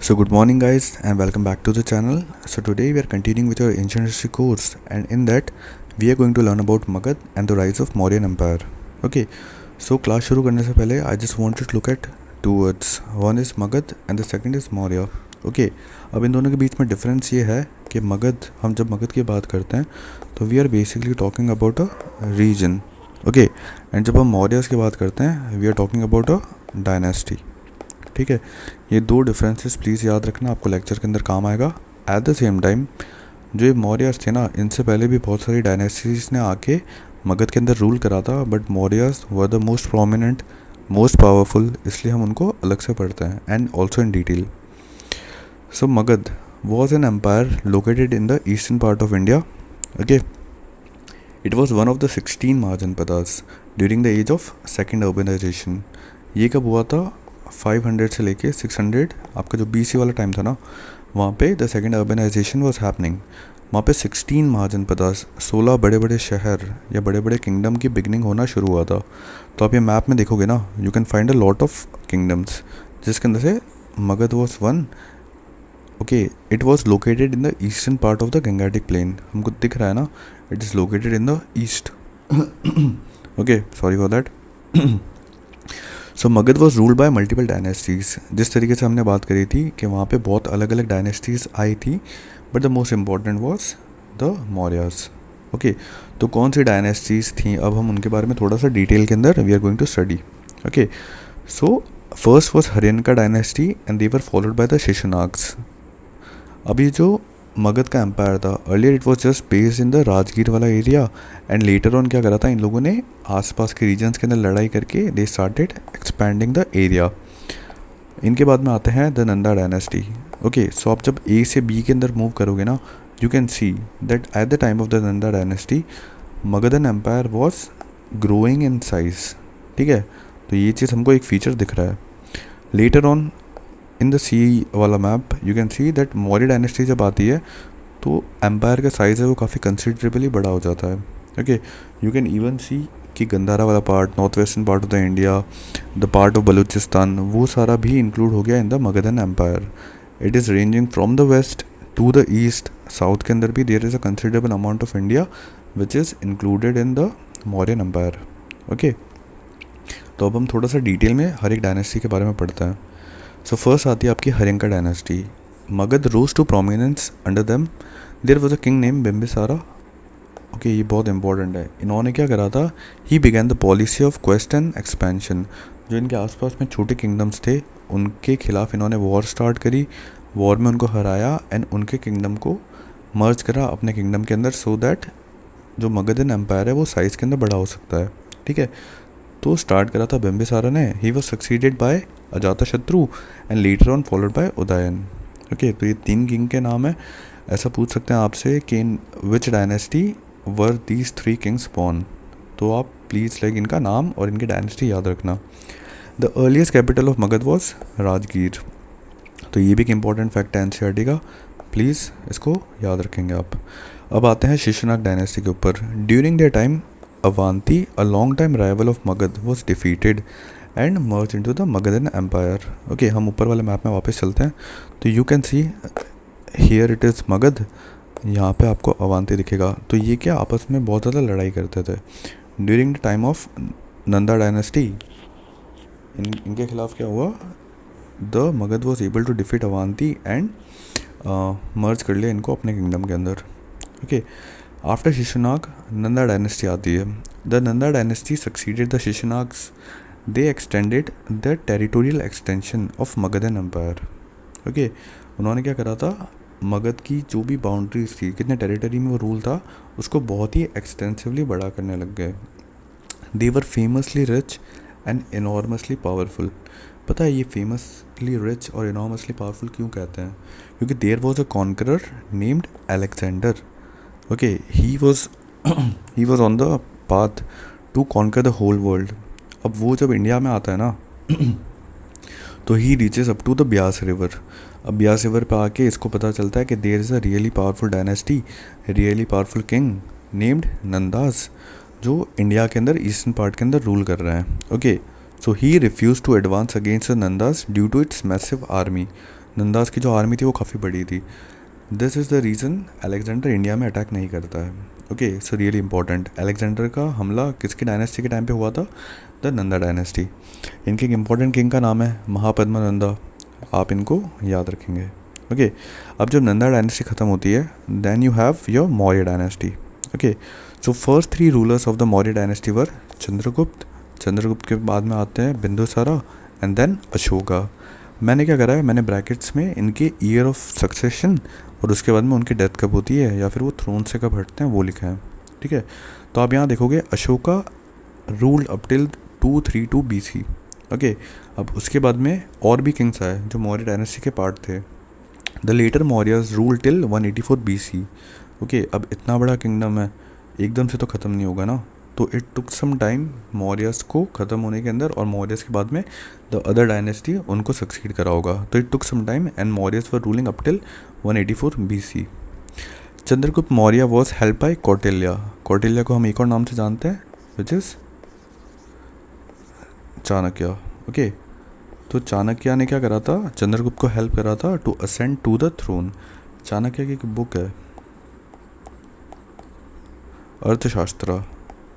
So good morning guys and welcome back to the channel. So today we are continuing with our ancient history course, and in that we are going to learn about Magad and the rise of Mauryan Empire. Okay, so class शुरू करने से पहले I just wanted to look at two words. One is Magad and the second is Maurya. Okay, अब इन दोनों के बीच में difference ये है कि मगध, हम जब मगध की बात करते हैं तो we are basically talking about a region. Okay, and जब हम मौर्यस की बात करते हैं we are talking about a dynasty. ठीक है, ये दो डिफरेंसेस प्लीज़ याद रखना, आपको लेक्चर के अंदर काम आएगा. एट द सेम टाइम जो ये मौर्यस थे ना, इनसे पहले भी बहुत सारी डायनेस्टीज ने आके मगध के अंदर रूल करा था, but Mauryas were the most prominent, most powerful, इसलिए हम उनको अलग से पढ़ते हैं and also in detail. So Magadh was an empire located in the eastern part of India. Okay, it was one of the 16 Mahajanpadas during the age of second urbanization. ये कब हुआ था? 500 से लेके 600, आपका जो BC वाला टाइम था ना, वहाँ पे the second urbanisation was happening. वहाँ पे 16 महाजनपदास, 16 बड़े बड़े शहर या बड़े बड़े किंगडम की बिगनिंग होना शुरू हुआ था. तो आप ये मैप में देखोगे ना, you can find a lot of kingdoms, जिसके अंदर से Magadh was one. Okay, it was located in the eastern part of the Gangetic plain. हमको दिख रहा है ना, it is located in the east. Okay, sorry for that. So Magadh was ruled by multiple dynasties. जिस तरीके से हमने बात करी थी कि वहाँ पे बहुत अलग अलग डायनेस्टीज़ आई थी, but the most important was the Mauryas. Okay, तो कौन सी डायनेस्टीज़ थी, अब हम उनके बारे में थोड़ा सा डिटेल के अंदर we are going to study. Okay, so first was Haryanka dynasty and they were followed by the Shishunagas. अभी जो मगध का एम्पायर था, earlier it was just based in the Rajgir वाला एरिया, एंड लेटर ऑन क्या करा था इन लोगों ने, आसपास के रीजन्स के अंदर लड़ाई करके they started expanding the area. इनके बाद में आते हैं द नंदा डायनेस्टी. ओके, सो आप जब ए से बी के अंदर मूव करोगे ना, you can see that at the time of the Nanda dynasty Magadhan empire was growing in size. ठीक है, तो ये चीज़ हमको एक फीचर दिख रहा है. लेटर ऑन इन द सी वाला map you can see that Maurya dynasty जब आती है तो एम्पायर का साइज़ है वो काफ़ी कंसिडरेबली बड़ा हो जाता है. Okay, you can even see कि गंधारा वाला part, north western part of the India, the part of Balochistan, वो सारा भी इंक्लूड हो गया in the Magadhan empire. It is ranging from the west to the east. South के अंदर भी there is a considerable amount of India which is included in the Mauryan empire. Okay, तो अब हम थोड़ा सा डिटेल में हर एक डायनेस्टी के बारे में पढ़ते हैं. सो फर्स्ट आती है आपकी Haryanka dynasty. Magadha rose to prominence under them. There was a king name Bimbisara. Okay, ये बहुत इंपॉर्टेंट है. इन्होंने क्या करा था, he began the policy of quest and expansion. जो इनके आसपास में छोटे किंगडम्स थे उनके खिलाफ इन्होंने वॉर स्टार्ट करी, वॉर में उनको हराया एंड उनके किंगडम को मर्ज करा अपने किंगडम के अंदर, सो दैट जो मगधन एम्पायर है वो साइज़ के अंदर बड़ा हो सकता है. ठीक है, तो स्टार्ट करा था बिम्बिसारा ने. He was succeeded by Ajatashatru and later on followed by Udayan. Okay, तो ये 3 किंग के नाम है. ऐसा पूछ सकते हैं आपसे कि in which dynasty were these 3 kings born, तो आप प्लीज़ लाइक इनका नाम और इनकी डायनेस्टी याद रखना. The earliest capital of Magadh was Rajgir. तो ये भी एक इंपॉर्टेंट फैक्ट है एनसीईआरटी का, प्लीज़ इसको याद रखेंगे आप. अब आते हैं शिशुनाग डायनेस्टी के ऊपर. During the time Avanti, a long time rival of Magad, was defeated and merged into the Magadhan Empire. Okay, हम ऊपर वाले मैप में वापस चलते हैं. तो you can see here it is Magad, यहाँ पे आपको अवंती दिखेगा. तो ये क्या आपस में बहुत ज़्यादा लड़ाई करते थे. During the time of Nanda dynasty इनके खिलाफ क्या हुआ, the Magadh was able to defeat Avanti and merge कर लिया इनको अपने किंगडम के अंदर. Okay, after Shishunaga Nanda dynasty आती है. The Nanda dynasty succeeded the Shishunagas. They extended the territorial extension of Magadhan empire. Okay, उन्होंने क्या करा था, मगध की जो भी बाउंड्रीज थी, कितने टेरिटरी में वो रूल था, उसको बहुत ही एक्सटेंसिवली बड़ा करने लग गए. They were famously rich and enormously powerful. पता है ये फेमसली रिच और इनॉर्मसली पावरफुल क्यों कहते हैं, क्योंकि there was a conqueror named Alexander. Okay, he was on the path to conquer the whole world. अब वो जब इंडिया में आता है ना तो he reaches up to the Beas river. अब ब्यास रिवर पे आके इसको पता चलता है कि there is a really powerful dynasty, really powerful king named Nandas, जो इंडिया के अंदर ईस्टर्न पार्ट के अंदर रूल कर रहे हैं. Okay, so he refuse to advance against the Nandas due to its massive army. Nandas की जो आर्मी थी वो काफ़ी बड़ी थी। This is the reason Alexander India में अटैक नहीं करता है। Okay, so really important, Alexander का हमला किसकी डायनेस्टी के टाइम पे हुआ था? The Nanda dynasty. इनके एक इंपॉर्टेंट किंग का नाम है महापद्मा, आप इनको याद रखेंगे। ओके, अब जब नंदा डायनेस्टी ख़त्म होती है then you have your Maurya dynasty. Okay, so first 3 rulers of the Maurya dynasty were Chandragupta के बाद में आते हैं बिंदुसारा एंड देन अशोका। मैंने क्या करा है, मैंने ब्रैकेट्स में इनके ईयर ऑफ सक्सेशन और उसके बाद में उनकी डेथ कब होती है या फिर वो थ्रोन से कब हटते हैं वो लिखा है। ठीक है, तो आप यहाँ देखोगे Ashoka ruled up till 232 BC। Okay, अब उसके बाद में और भी किंग्स आए जो मौर्य डायनेस्टी के पार्ट थे। The later Mauryas rule till 184 BC। Okay, अब इतना बड़ा किंगडम है, एकदम से तो ख़त्म नहीं होगा ना, तो it took some time Mauryas को ख़त्म होने के अंदर, और मौर्यस के बाद में द अदर डायनेस्टी उनको सक्सीड करा होगा, तो it took some time and Mauryas were ruling up till 184 BC। Chandragupta Maurya was help by Kautilya. Kautilya को हम एक और नाम से जानते हैं विच इज़ चाणक्य। ओके, तो चाणक्य ने क्या करा था, चंद्रगुप्त को हेल्प करा था to ascend to the throne. Chanakya की एक बुक है अर्थशास्त्र।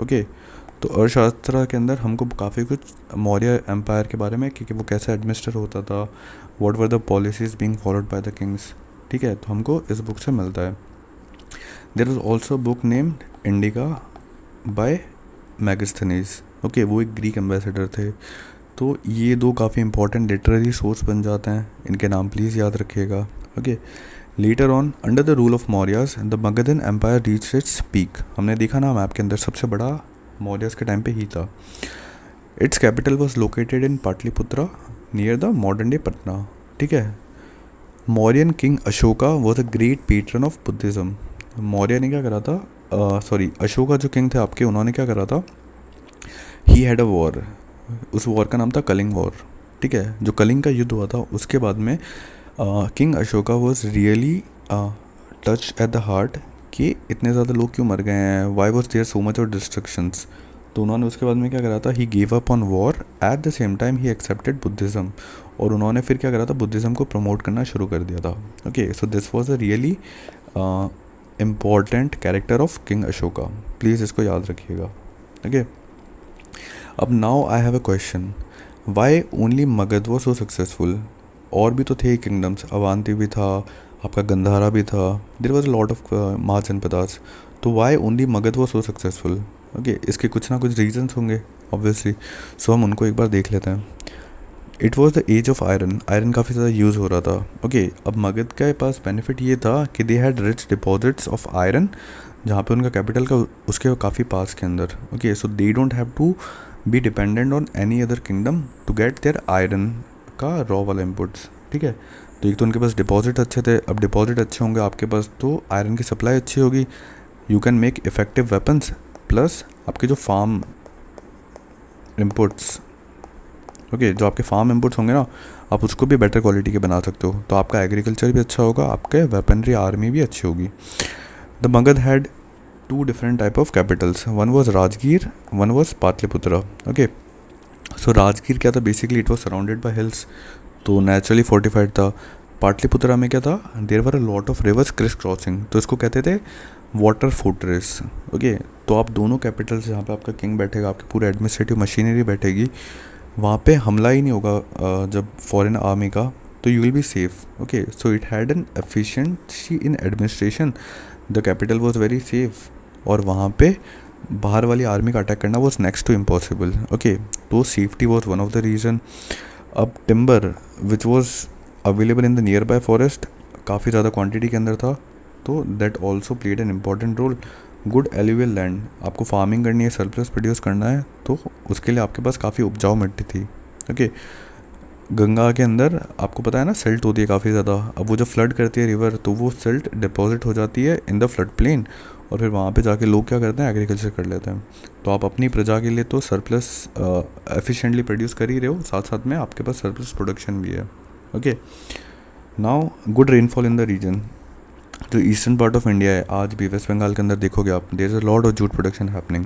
ओके, तो अर्थशास्त्र के अंदर हमको काफ़ी कुछ मौर्य एम्पायर के बारे में, क्योंकि वो कैसे एडमिनिस्टर होता था, what were the policies being followed by the kings. ठीक है, तो हमको इस बुक से मिलता है। There was also book named Indica by Megasthenes. Okay, वो एक ग्रीक एम्बेसडर थे। तो ये दो काफ़ी इंपॉर्टेंट लिटरेरी सोर्स बन जाते हैं, इनके नाम प्लीज़ याद रखिएगा। Okay, later on under the rule of Mauryas the Magadhan empire reach its peak. हमने देखा ना मैप के अंदर सबसे बड़ा मौर्यस के टाइम पे ही था। Its capital was located in Pataliputra near the modern day Patna. ठीक है, Mauryan king Ashoka was a great patron of Buddhism. Maurya ने क्या करा था, अशोका जो किंग थे आपके, उन्होंने क्या करा था, ही हैड अ वॉर, उस वॉर का नाम था कलिंग वॉर। ठीक है, जो कलिंग का युद्ध हुआ था उसके बाद में king Ashoka was really touch at the heart कि इतने ज़्यादा लोग क्यों मर गए हैं, why was there so much of destructions. तो उन्होंने उसके बाद में क्या करा था, he gave up on war at the same time he accepted Buddhism. और उन्होंने फिर क्या करा था, बुद्धिज़्म को प्रमोट करना शुरू कर दिया था। Okay, so this was a really important character of king Ashoka, please इसको याद रखिएगा। ओके, अब now I have a question, why only Magadha was so successful? और भी तो थे किंगडम्स, अवंती भी था, आपका गंधारा भी था, there was a lot of Mahajanapadas, तो why only Magadha was so successful? Okay, इसके कुछ ना कुछ रीजंस होंगे ऑब्वियसली, सो हम उनको एक बार देख लेते हैं। It was the age of iron, iron काफ़ी ज़्यादा यूज़ हो रहा था। ओके, अब मगध के पास बेनिफिट ये था कि they had rich deposits of iron, जहाँ पे उनका कैपिटल का उसके काफ़ी पास के अंदर। Okay, so they don't have to be dependent on any other kingdom to get their iron का रॉ वाला इनपुट्स। ठीक है, तो एक तो उनके पास डिपॉजिट अच्छे थे, अब डिपॉजिट अच्छे होंगे आपके पास तो आयरन की सप्लाई अच्छी होगी, you can make effective weapons, plus आपके जो फार्म इनपुट्स, ओके, जो आपके फार्म इनपुट्स होंगे ना, आप उसको भी बेटर क्वालिटी के बना सकते हो, तो आपका एग्रीकल्चर भी अच्छा होगा, आपके वेपनरी आर्मी भी अच्छी होगी। The Magadha had 2 different type of capitals, one was Rajgir, one was Pataliputra. Okay, so Rajgir क्या था, basically it was surrounded by hills, तो नेचुरली फोर्टिफाइड था। पाटलिपुत्रा में क्या था, there were a lot of rivers क्रिस क्रॉसिंग, तो इसको कहते थे वाटर फोर्ट्रेस। ओके, तो आप दोनों कैपिटल्स जहाँ पे आपका किंग बैठेगा, आपकी पूरी एडमिनिस्ट्रेटिव मशीनरी बैठेगी, वहाँ पे हमला ही नहीं होगा जब फॉरेन आर्मी का, तो you will be safe. Okay, so it had an efficiency in administration, the capital was very safe, और वहाँ पे बाहर वाली आर्मी का अटैक करना was next to impossible. Okay, तो safety was one of the reason. अब timber which was available in the nearby forest काफ़ी ज़्यादा क्वांटिटी के अंदर था, तो that also played an important role. Good alluvial land, आपको फार्मिंग करनी है, सरप्लस प्रोड्यूस करना है, तो उसके लिए आपके पास काफ़ी उपजाऊ मिट्टी थी। ओके, गंगा के अंदर आपको पता है ना सिल्ट होती है काफ़ी ज़्यादा, अब वो जब फ्लड करती है रिवर, तो वो सिल्ट डिपॉजिट हो जाती है इन द फ्लड प्लेन, और फिर वहाँ पे जाके लोग क्या करते हैं, एग्रीकल्चर कर लेते हैं। तो आप अपनी प्रजा के लिए तो सरप्लस एफिशिएंटली प्रोड्यूस कर ही रहे हो, साथ साथ में आपके पास सरप्लस प्रोडक्शन भी है। Okay, now good rainfall in the region, जो ईस्टर्न पार्ट ऑफ इंडिया है, आज भी वेस्ट बंगाल के अंदर देखोगे आप, there is a lot of jute production happening.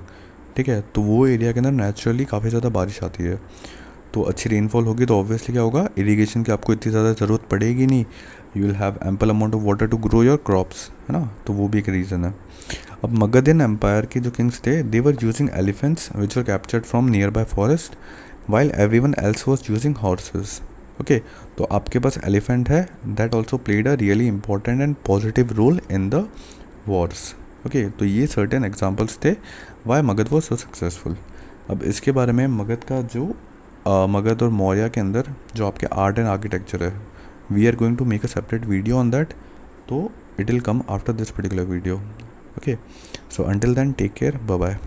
ठीक है, तो वो एरिया के अंदर नेचुरली काफ़ी ज़्यादा बारिश आती है। तो अच्छी रेनफॉल होगी तो ऑब्वियसली क्या होगा, इरीगेशन की आपको इतनी ज़्यादा ज़रूरत पड़ेगी नहीं, you will have ample amount of water to grow your crops, है ना, तो वो भी एक रीज़न है। अब मगधियन एम्पायर के जो किंग्स थे, they were using elephants which were captured from nearby forest while everyone else was using horses. Okay, तो आपके पास एलिफेंट है, that also played a really important and positive role in the wars. Okay, तो ये certain examples थे why Magadha was so successful. अब इसके बारे में मगध का जो मगध और मौर्य के अंदर जो आपके आर्ट एंड आर्किटेक्चर है, we are going to make a separate video on that, तो it will come after this particular video. Okay, so until then take care, bye bye.